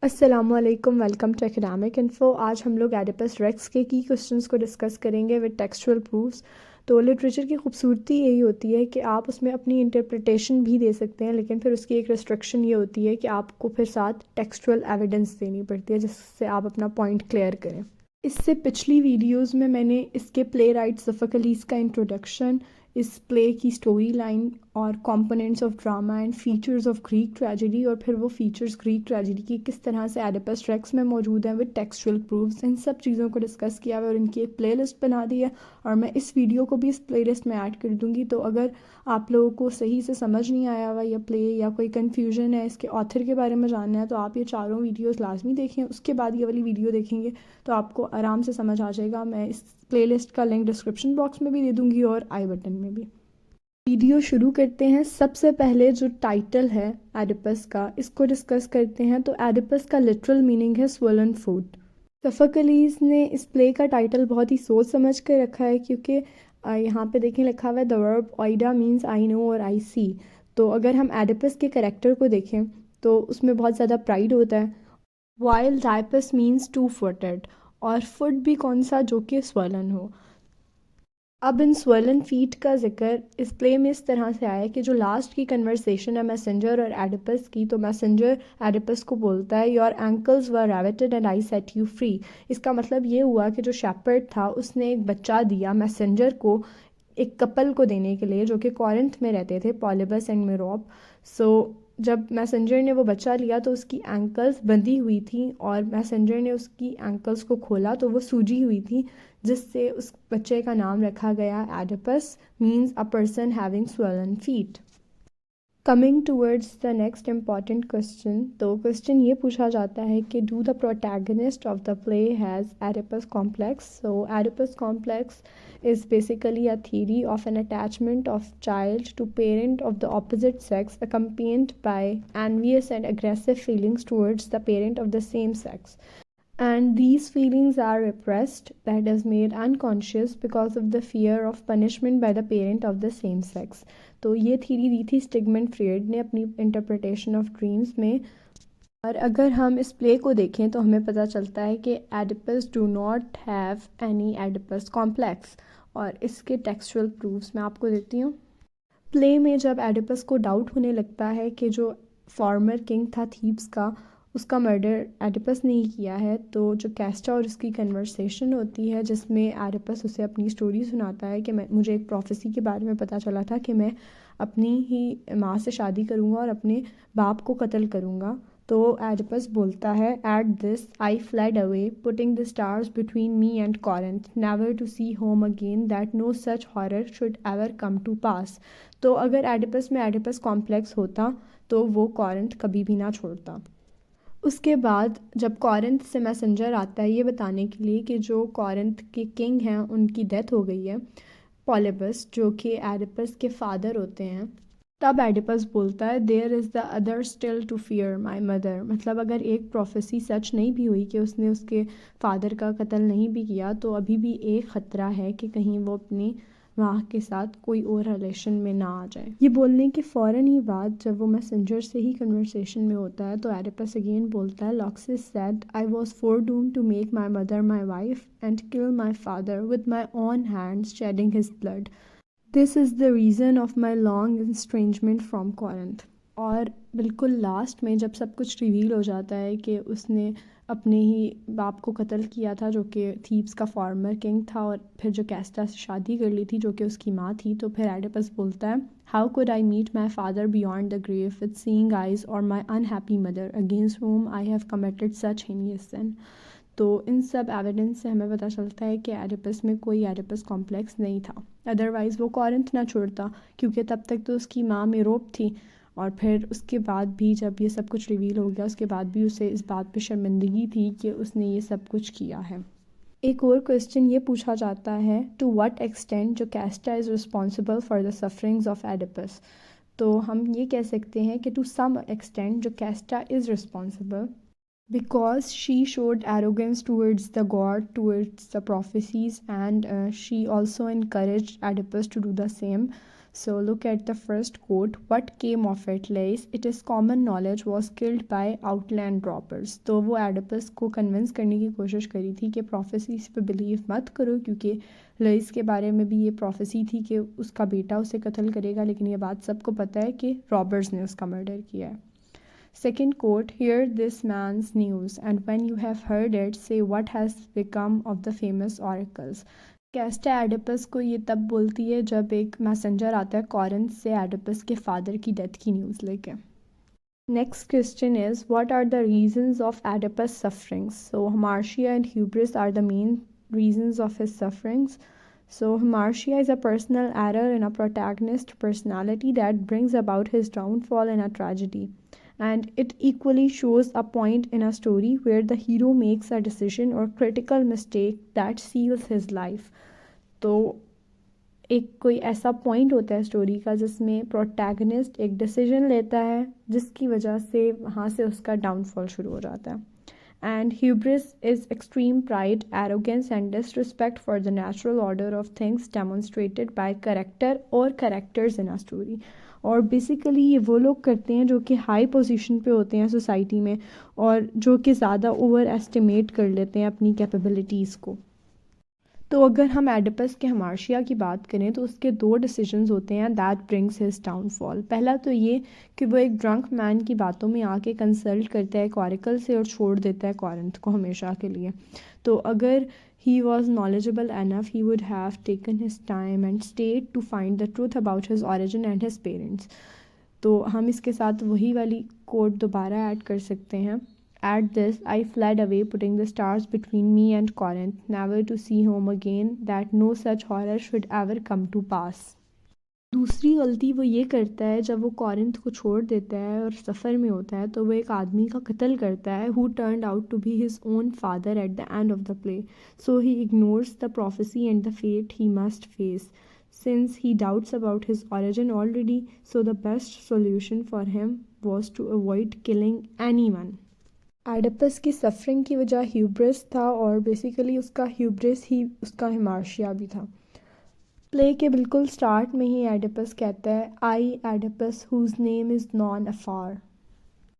अस्सलामुअलैकुम, welcome to academic info. आज हम लोग एडिपस रेक्स के की क्वेश्चंस को डिस्कस करेंगे विद टेक्सचुअल प्रूफ्स। तो लिटरेचर की खूबसूरती यही होती है कि आप उसमें अपनी इंटरप्रिटेशन भी दे सकते हैं, लेकिन फिर उसकी एक रिस्ट्रिक्शन ये होती है कि आपको फिर साथ टेक्सचुअल एविडेंस देनी पड़ती है जिससे आप अपना पॉइंट क्लियर करें। इससे पिछली वीडियोस में मैंने इसके प्ले राइट ज़फ़रकलीस का इंट्रोडक्शन, इस प्ले की स्टोरी लाइन और components of drama and features of Greek tragedy, और फिर वो फीचर्स ग्रीक ट्रेजेडी की किस तरह से एडिपस रेक्स में मौजूद हैं विद टेक्सचुअल प्रूफ्स, इन सब चीज़ों को डिस्कस किया है और इनकी एक प्लेलिस्ट बना दी है। और मैं इस वीडियो को भी इस प्लेलिस्ट में ऐड कर दूँगी। तो अगर आप लोगों को सही से समझ नहीं आया हुआ या प्ले या कोई कन्फ्यूजन है, इसके ऑथर के बारे में जानना है, तो आप ये चारों वीडियोज़ लाजमी देखें। उसके बाद ये वाली वीडियो देखेंगे तो आपको आराम से समझ आ जाएगा। मैं इस प्लेलिस्ट का लिंक डिस्क्रिप्शन बॉक्स में भी दे दूँगी और आई बटन में भी। वीडियो शुरू करते हैं। सबसे पहले जो टाइटल है एडिपस का, इसको डिस्कस करते हैं। तो एडिपस का लिटरल मीनिंग है स्वोलन फूट। सोफोक्लिस ने इस प्ले का टाइटल बहुत ही सोच समझ कर रखा है, क्योंकि यहाँ पे देखें लिखा हुआ है the verb oida means I know or I सी। तो अगर हम एडिपस के कैरेक्टर को देखें तो उसमें बहुत ज़्यादा प्राइड होता है। वाइल डाइपस मीन्स टू फुटेड, और फुट भी कौन सा, जो कि स्वलन हो। अब इन स्वलन फीट का जिक्र इस प्ले में इस तरह से आया कि जो लास्ट की कन्वर्सेशन है मैसेंजर और एडिपस की, तो मैसेंजर एडिपस को बोलता है your ankles were riveted and I set you free. इसका मतलब ये हुआ कि जो शेपर्ड था उसने एक बच्चा दिया मैसेंजर को, एक कपल को देने के लिए जो कि कॉरिंथ में रहते थे, पॉलिबस एंड मेरोप। सो जब मैसेंजर ने वो बच्चा लिया तो उसकी एंकल्स बंधी हुई थी, और मैसेंजर ने उसकी एंकल्स को खोला तो वो सूजी हुई थी, जिससे उस बच्चे का नाम रखा गया Oedipus, means a person having swollen feet. Coming towards the next important question, तो क्वेश्चन ये पूछा जाता है कि do the protagonist of the play has Oedipus complex. So Oedipus complex is basically a theory of an attachment of child to parent of the opposite sex accompanied by envious and aggressive feelings towards the parent of the same sex, and these feelings are repressed, that is made unconscious because of the fear of punishment by the parent of the same sex. तो ये theory दी थी Sigmund Freud ने अपनी interpretation of dreams में। और अगर हम इस प्ले को देखें तो हमें पता चलता है कि Oedipus do not have any Oedipus complex, और इसके टेक्सचुअल प्रूफ्स मैं आपको देती हूँ। प्ले में जब एडिपस को डाउट होने लगता है कि जो फॉर्मर किंग था थीब्स का, उसका मर्डर एडिपस ने ही किया है, तो जो कैस्टा और उसकी कन्वर्सेशन होती है जिसमें एडिपस उसे अपनी स्टोरी सुनाता है कि मुझे एक प्रोफेसी के बारे में पता चला था कि मैं अपनी ही माँ से शादी करूँगा और अपने बाप को कत्ल करूँगा। तो एडिपस बोलता है at this I fled away putting the stars between me and Corinth never to see home again that no such horror should ever come to pass. तो अगर एडिपस में एडिपस कॉम्प्लेक्स होता तो वो कॉरिंथ कभी भी ना छोड़ता। उसके बाद जब कॉरिंथ से मैसेंजर आता है ये बताने के लिए कि जो कॉरिंथ के किंग हैं उनकी डेथ हो गई है, पॉलिबस, जो कि एडिपस के फादर होते हैं, तब एडिपस बोलता है there is the other still to fear my mother. मतलब अगर एक प्रोफेसी सच नहीं भी हुई कि उसने उसके फादर का कत्ल नहीं भी किया, तो अभी भी एक ख़तरा है कि कहीं वो अपनी माँ के साथ कोई और रिलेशन में ना आ जाए। ये बोलने के फ़ौरन ही बाद जब वो मैसेंजर से ही कन्वर्सेशन में होता है तो एडिपस अगेन बोलता है Loxias said I was foredoomed to make my mother my wife and kill my father with my own hands shedding his blood. This is the reason of my long estrangement from Corinth. और बिल्कुल last में जब सब कुछ reveal हो जाता है कि उसने अपने ही बाप को कत्ल किया था जो कि थीब्स का फॉर्मर किंग था, और फिर जो कैस्टा से शादी कर ली थी जो कि उसकी माँ थी, तो फिर एडिपस बोलता है how could I meet my father beyond the grave with seeing eyes or my unhappy mother against whom I have committed such heinous sin। तो इन सब एविडेंस से हमें पता चलता है कि एडिपस में कोई एडिपस कॉम्प्लेक्स नहीं था, अदरवाइज़ वो कॉरिंथ ना छोड़ता, क्योंकि तब तक तो उसकी माँ मेरोप थी। और फिर उसके बाद भी जब ये सब कुछ रिवील हो गया उसके बाद भी उसे इस बात पे शर्मिंदगी थी कि उसने ये सब कुछ किया है। एक और क्वेश्चन ये पूछा जाता है टू व्हाट एक्सटेंट जो casta is responsible for the sufferings of Oedipus. तो हम ये कह सकते हैं कि टू सम एक्सटेंट जो casta is responsible because she showed arrogance towards the god, towards the prophecies, and she also encouraged Oedipus to do the same. So look at the first quote. What came of it, Lais? It is common knowledge was killed by outland robbers. तो वो Oedipus को convince करने की कोशिश करी थी कि prophecies पे बिलीव मत करो, क्योंकि लइस के बारे में भी ये प्रोफेसी थी कि उसका बेटा उसे कत्ल करेगा, लेकिन ये बात सबको पता है कि रॉबर्स ने उसका मर्डर किया है. Second quote, hear this man's news, and when you have heard it, say what has become of the famous oracles. Casta Oedipus को ये तब बोलती है जब एक मैसेंजर आता है कॉरिंथ से एडिपस के फादर की डेथ की न्यूज़ लेके. Next question is what are the reasons of Oedipus sufferings. So hamartia and hubris are the main reasons of his sufferings. So Hamartia is a personal error in a protagonist personality that brings about his downfall in a tragedy. And it equally shows a point in a story where the hero makes a decision or critical mistake that seals his life. तो एक कोई ऐसा point होता है story का जिसमें protagonist एक decision लेता है जिसकी वजह से वहाँ से उसका डाउनफॉल शुरू हो जाता है. And hubris is extreme pride, arrogance and disrespect for the natural order of things demonstrated by character or characters in a story. और बेसिकली ये वो लोग करते हैं जो कि हाई पोजीशन पे होते हैं सोसाइटी में और जो कि ज़्यादा ओवर एस्टिमेट कर लेते हैं अपनी कैपेबिलिटीज़ को. तो अगर हम एडिपस के हमार्शिया की बात करें तो उसके दो डिसीजंस होते हैं दैट ब्रिंग्स हिज डाउनफॉल. पहला तो ये कि वो एक ड्रंक मैन की बातों में आके कंसल्ट करता है ऑरेकल से और छोड़ देता है कॉरिंथ को हमेशा के लिए. तो अगर he was knowledgeable enough, he would have taken his time and stayed to find the truth about his origin and his parents. तो हम इसके साथ वही वाली कोट दोबारा ऐड कर सकते हैं. At this, I fled away, putting the stars between me and Corinth, never to see home again, that no such horror should ever come to pass. दूसरी गलती वो ये करता है जब वो कॉरिंथ को छोड़ देता है और सफ़र में होता है तो वो एक आदमी का कत्ल करता है who turned out to be his own father at the end of the play. So he ignores the prophecy and the fate he must face. Since he doubts about his origin already, so the best solution for him was to avoid killing anyone. Oedipus की suffering की वजह hubris था और basically उसका hubris ही उसका हमार्शिया भी था. Play के बिल्कुल स्टार्ट में ही एडिपस कहता है I Oedipus whose name is known afar.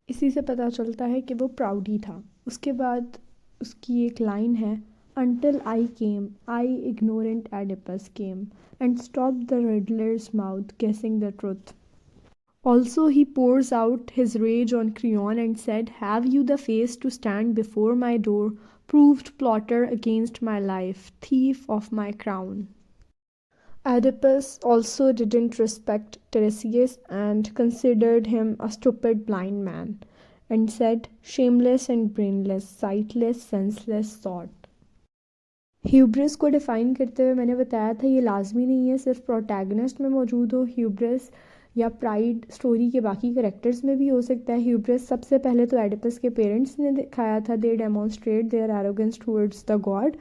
इसी से पता चलता है कि वो प्राउड ही था. उसके बाद उसकी एक लाइन है Until I came, I ignorant Oedipus came and stopped the riddler's mouth, guessing the truth. Also, he pours out his rage on Creon and said, Have you the face to stand before my door, proved plotter against my life, thief of my crown? Oedipus also didn't respect Tiresias and considered him a stupid blind man, and said, Shameless and brainless, sightless, senseless sort. Hubris को define करते हुए मैंने बताया था ये लाजमी नहीं है सिर्फ प्रोटैगनिस्ट में मौजूद हो. ह्यूब्रिस या प्राइड स्टोरी के बाकी करेक्टर्स में भी हो सकता है. ह्यूब्रिस सबसे पहले तो एडिपस के पेरेंट्स ने दिखाया था. They demonstrate their arrogance towards the god.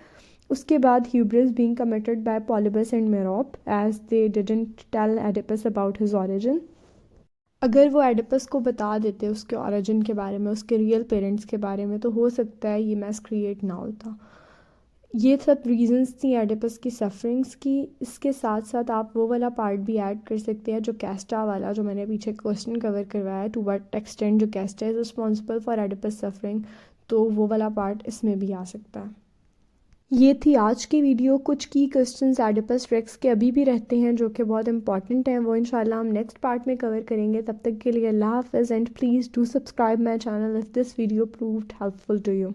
उसके बाद hubris being committed by Polybus and Merope as they didn't tell Oedipus about his origin. अगर वो एडिपस को बता देते उसके ओरिजिन के बारे में, उसके रियल पेरेंट्स के बारे में, तो हो सकता है ये मैस क्रिएट ना होता. ये सब रीजंस थी एडिपस की सफरिंग्स की. इसके साथ साथ आप वो वाला पार्ट भी ऐड कर सकते हैं जो कैस्टा वाला, जो मैंने पीछे क्वेश्चन कवर करवाया, टू व्हाट एक्सटेंट जो casta is responsible for Oedipus suffering, तो वो वाला पार्ट इसमें भी आ सकता है. ये थी आज की वीडियो. कुछ की क्वेश्चंस एडिपस रेक्स के अभी भी रहते हैं जो कि बहुत इंपॉर्टेंट हैं, वो इंशाल्लाह हम नेक्स्ट पार्ट में कवर करेंगे. तब तक के लिए अल्लाह हाफ़िज़ and please do subscribe my channel if this video proved helpful to you.